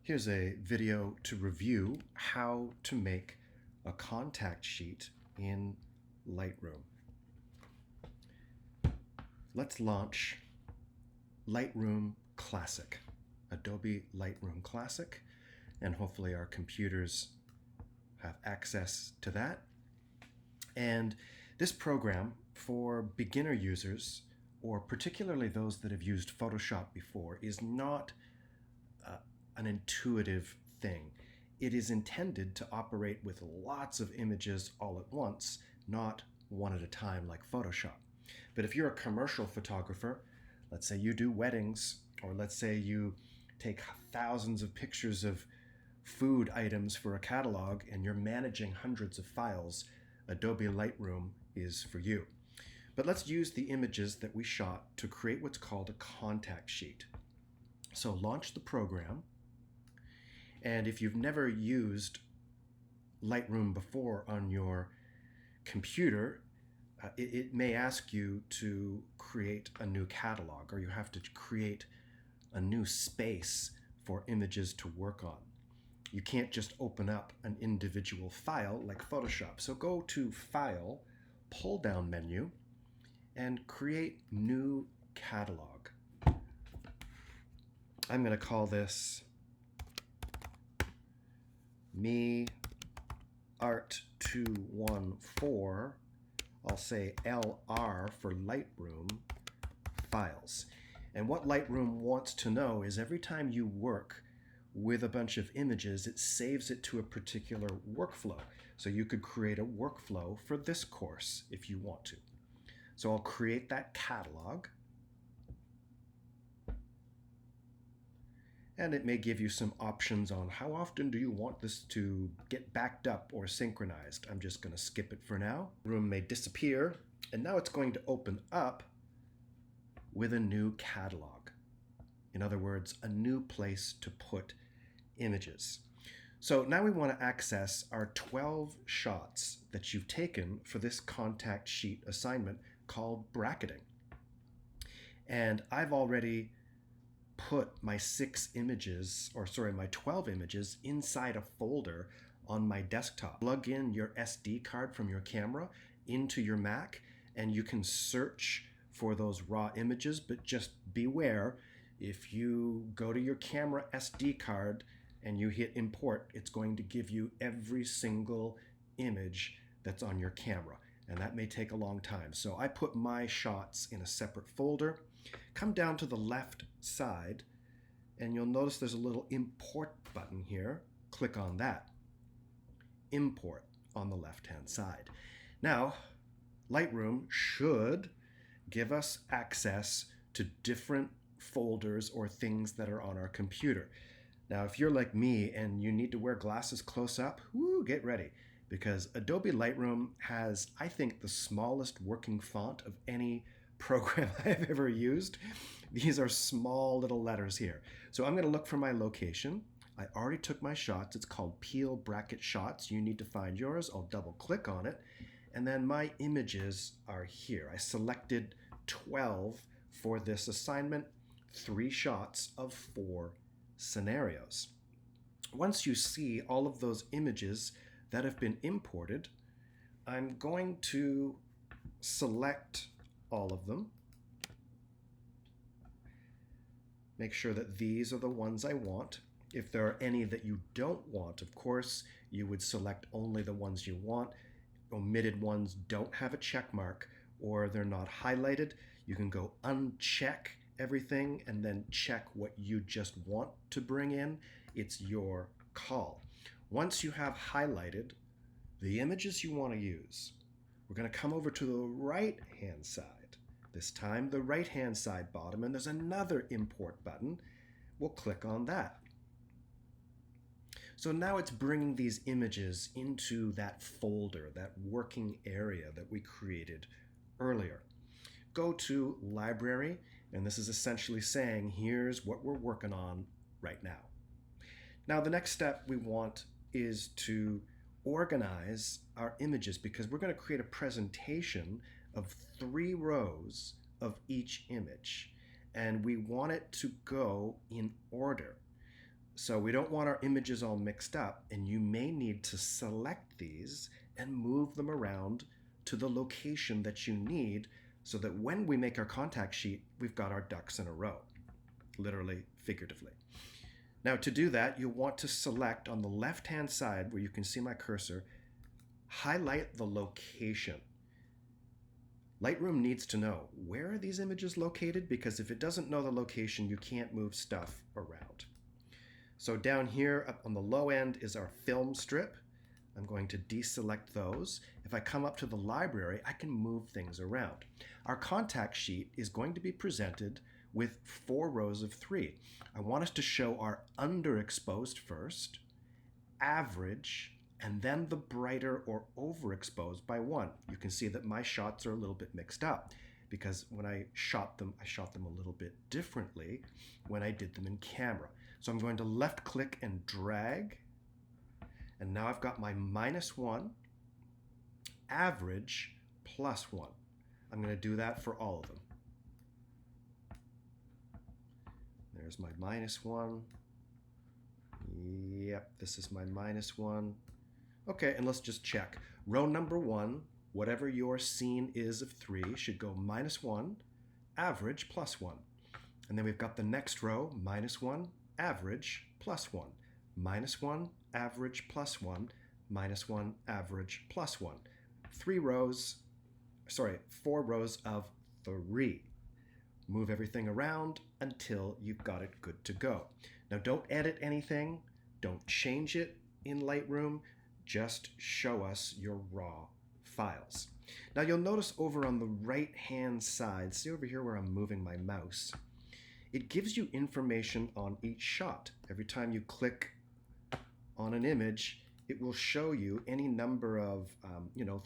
Here's a video to review how to make a contact sheet in Lightroom. Let's launch Lightroom Classic, Adobe Lightroom Classic, and hopefully our computers have access to that. And this program, for beginner users, or particularly those that have used Photoshop before, is not an intuitive thing. It is intended to operate with lots of images all at once, not one at a time like Photoshop. But if you're a commercial photographer, let's say you do weddings, or let's say you take thousands of pictures of food items for a catalog and you're managing hundreds of files, Adobe Lightroom is for you. But let's use the images that we shot to create what's called a contact sheet. So launch the program. And if you've never used Lightroom before on your computer, it may ask you to create a new catalog, or you have to create a new space for images to work on. You can't just open up an individual file like Photoshop. So go to File, pull down menu, and create New Catalog. I'm going to call this Me Art 214. I'll say LR for Lightroom files. And what Lightroom wants to know is every time you work with a bunch of images, it saves it to a particular workflow. So you could create a workflow for this course if you want to. So I'll create that catalog. And it may give you some options on how often do you want this to get backed up or synchronized. I'm just going to skip it for now. Room may disappear, and now it's going to open up with a new catalog. In other words, a new place to put images. So now we want to access our 12 shots that you've taken for this contact sheet assignment called bracketing. And I've already put my 12 images inside a folder on my desktop. Plug in your SD card from your camera into your Mac, and you can search for those raw images, but just beware, if you go to your camera SD card and you hit import, it's going to give you every single image that's on your camera, and that may take a long time. So I put my shots in a separate folder. Come down to the left side, and you'll notice there's a little import button here. Click on that. Import on the left-hand side. Now, Lightroom should give us access to different folders or things that are on our computer. Now, if you're like me and you need to wear glasses close up, get ready, because Adobe Lightroom has, I think, the smallest working font of any program I've ever used. These are small little letters here. So I'm going to look for my location. I already took my shots. It's called Peel Bracket Shots. You need to find yours. I'll double click on it. And then my images are here. I selected 12 for this assignment, 3 shots of 4 scenarios. Once you see all of those images that have been imported, I'm going to select all of them. Make sure that these are the ones I want. If there are any that you don't want, of course, you would select only the ones you want. Omitted ones don't have a check mark, or they're not highlighted. You can go uncheck everything and then check what you just want to bring in. It's your call. Once you have highlighted the images you want to use, we're going to come over to the right-hand side. This time, the right-hand side bottom, and there's another import button. We'll click on that. So now it's bringing these images into that folder, that working area that we created earlier. Go to Library, and this is essentially saying, here's what we're working on right now. Now, the next step we want is to organize our images, because we're going to create a presentation of 3 rows of each image, and we want it to go in order. So we don't want our images all mixed up, and you may need to select these and move them around to the location that you need so that when we make our contact sheet, we've got our ducks in a row, literally, figuratively. Now to do that, you'll want to select on the left-hand side where you can see my cursor, highlight the location. Lightroom needs to know, where are these images located? Because if it doesn't know the location, you can't move stuff around. So down here up on the low end is our film strip. I'm going to deselect those. If I come up to the library, I can move things around. Our contact sheet is going to be presented with 4 rows of 3. I want us to show our underexposed first, average, and then the brighter or overexposed by 1. You can see that my shots are a little bit mixed up because when I shot them a little bit differently when I did them in camera. So I'm going to left click and drag, and now I've got my -1, average, +1. I'm going to do that for all of them. There's my -1. Yep, this is my -1. Okay, and let's just check. Row number 1, whatever your scene is of 3, should go -1, average, +1. And then we've got the next row, -1, average, +1, -1, average, +1, -1, average, +1. 4 rows of 3. Move everything around until you've got it good to go. Now don't edit anything, don't change it in Lightroom, just show us your raw files. Now you'll notice over on the right hand side, see over here where I'm moving my mouse, it gives you information on each shot. Every time you click on an image, it will show you any number of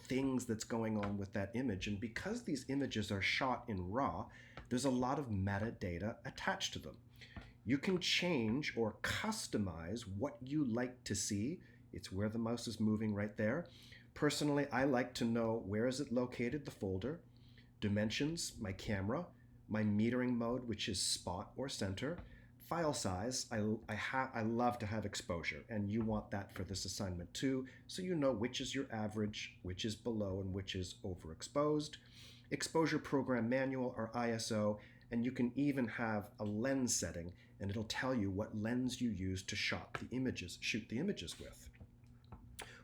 things that's going on with that image. And because these images are shot in RAW, there's a lot of metadata attached to them. You can change or customize what you like to see. It's where the mouse is moving right there. Personally, I like to know where is it located, the folder, dimensions, my camera, my metering mode, which is spot or center, file size. I love to have exposure, and you want that for this assignment too, so you know which is your average, which is below, and which is overexposed. Exposure program manual or ISO, and you can even have a lens setting, and it'll tell you what lens you use to shoot the images with.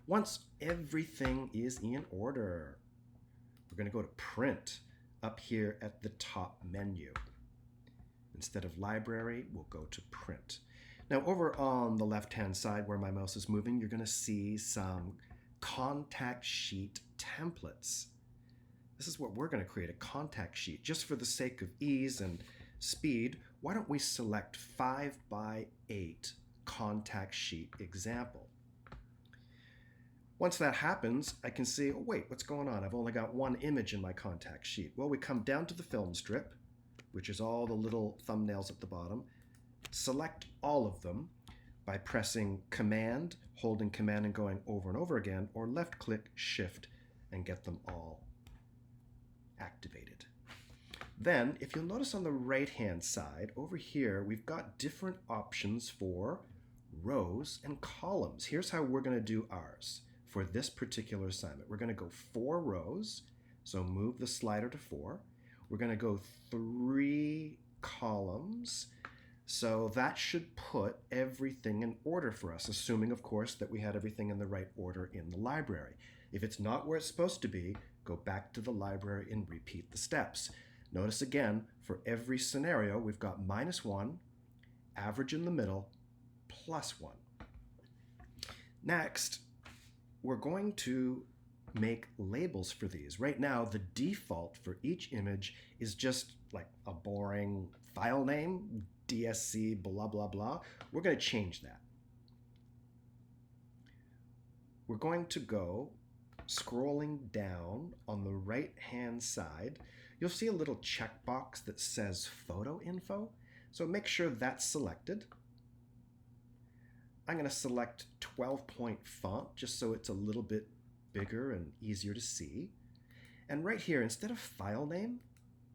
Once everything is in order, we're going to go to print up here at the top menu. Instead of library, we'll go to print. Now over on the left-hand side where my mouse is moving, you're going to see some contact sheet templates. This is what we're going to create, a contact sheet. Just for the sake of ease and speed, why don't we select 5x8 contact sheet example. Once that happens, I can see, oh wait, what's going on? I've only got one image in my contact sheet. Well, we come down to the film strip, which is all the little thumbnails at the bottom. Select all of them by pressing Command, holding Command and going over and over again, or left click Shift and get them all activated. Then, if you'll notice on the right-hand side, over here, we've got different options for rows and columns. Here's how we're going to do ours for this particular assignment. We're going to go 4 rows, so move the slider to 4. We're going to go 3 columns, so that should put everything in order for us, assuming, of course, that we had everything in the right order in the library. If it's not where it's supposed to be, go back to the library and repeat the steps. Notice again, for every scenario, we've got -1, average in the middle, +1. Next, we're going to make labels for these. Right now, the default for each image is just like a boring file name, DSC, blah, blah, blah. We're going to change that. We're going to go scrolling down on the right-hand side. You'll see a little checkbox that says photo info. So make sure that's selected. I'm going to select 12-point font just so it's a little bit bigger and easier to see. And right here, instead of file name,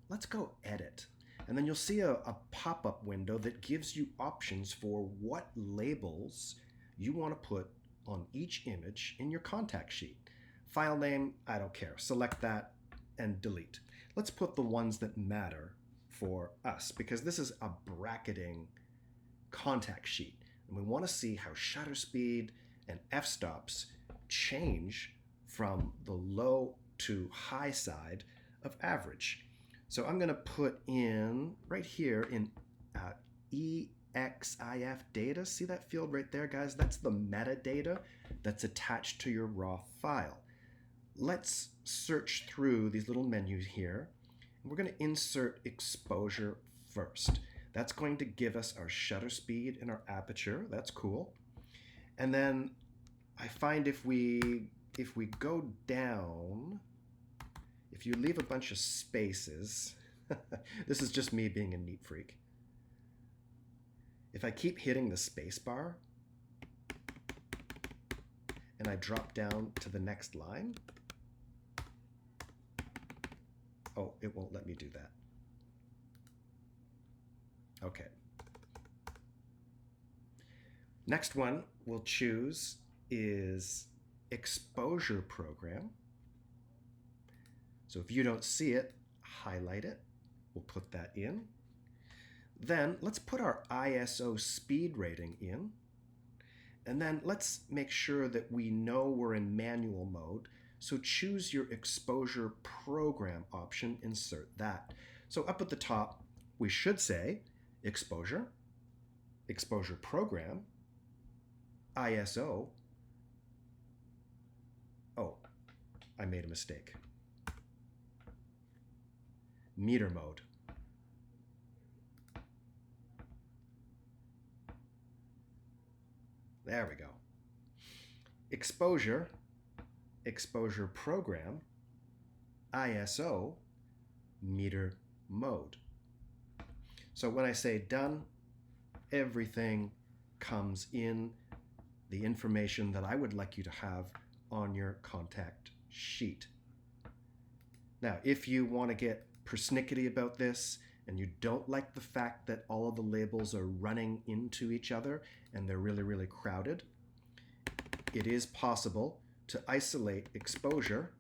let's go edit. And then you'll see a pop-up window that gives you options for what labels you want to put on each image in your contact sheet. File name, I don't care. Select that and delete. Let's put the ones that matter for us, because this is a bracketing contact sheet. And we want to see how shutter speed and f-stops change from the low to high side of average. So I'm going to put in right here in EXIF data. See that field right there, guys? That's the metadata that's attached to your raw file. Let's search through these little menus here. We're going to insert exposure first. That's going to give us our shutter speed and our aperture. That's cool. And then I find if we go down, if you leave a bunch of spaces, this is just me being a neat freak. If I keep hitting the space bar and I drop down to the next line, oh, it won't let me do that. Okay. Next one we'll choose is exposure program. So if you don't see it, highlight it. We'll put that in. Then let's put our ISO speed rating in. And then let's make sure that we know we're in manual mode. So choose your exposure program option, insert that. So up at the top, we should say exposure, exposure program, ISO. Oh, I made a mistake. Meter mode. There we go. Exposure, exposure program, ISO, meter mode. So when I say done, everything comes in the information that I would like you to have on your contact sheet. Now, if you want to get persnickety about this and you don't like the fact that all of the labels are running into each other and they're really, really crowded, it is possible to isolate exposure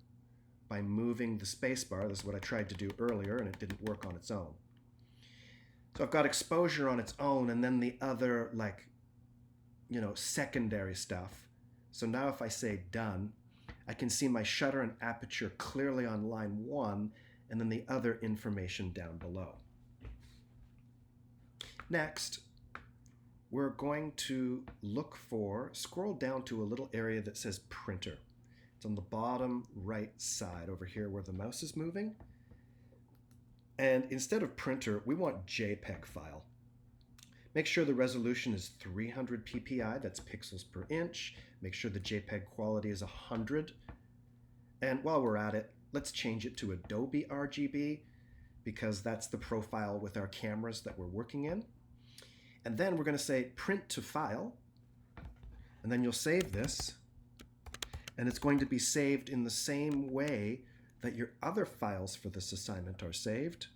by moving the spacebar. This is what I tried to do earlier and it didn't work on its own. So I've got exposure on its own and then the other, like, secondary stuff. So now if I say done, I can see my shutter and aperture clearly on line 1 and then the other information down below. Next, we're going to scroll down to a little area that says printer. It's on the bottom right side over here where the mouse is moving. And instead of printer, we want JPEG file. Make sure the resolution is 300 ppi, that's pixels per inch. Make sure the JPEG quality is 100. And while we're at it, let's change it to Adobe RGB because that's the profile with our cameras that we're working in. And then we're going to say print to file, and then you'll save this, and it's going to be saved in the same way that your other files for this assignment are saved.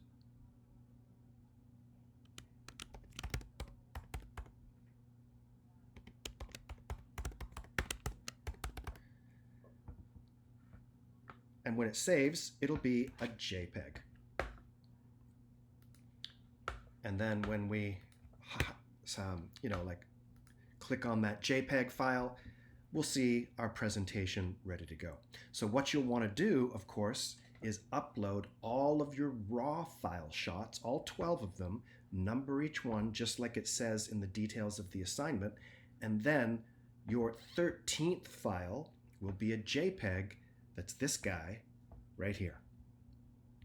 And when it saves, it'll be a JPEG. And then when we click on that JPEG file, we'll see our presentation ready to go. So what you'll want to do, of course, is upload all of your raw file shots, all 12 of them, number each one just like it says in the details of the assignment, and then your 13th file will be a JPEG that's this guy right here.